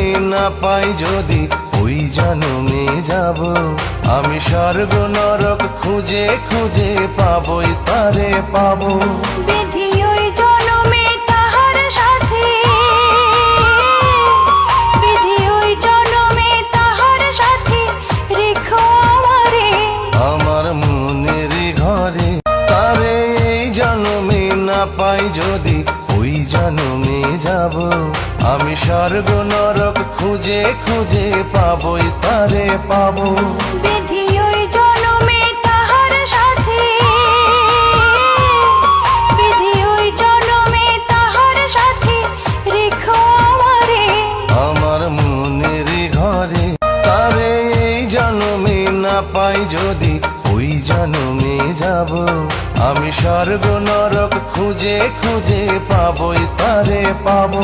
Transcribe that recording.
জনমে না পাই যদি ওই জনমে যাব। আমি স্বর্গ নরক খুঁজে খুঁজে পাবই তারে পাবো। বিধি ওই জনমে তাহার সাথে, বিধি ওই জনমে তাহার সাথে রেখো আমারে আমার মনের ঘরে। তারে এই জনমে না পাই যদি ওই জনমে যাব। আমি স্বর্গ নরক খুঁজে খুঁজে পাবই তারে পাবো। বিধি ওই জনমে তাহার সাথে, বিধি ওই জনমে তাহার সাথে রেখো আমারে আমার মনের ঘরে। তারে এই জনমে না পাই যদি ওই জনমে যাব। আমি স্বর্গ নরক খুঁজে খুঁজে পাবই তারে পাবো।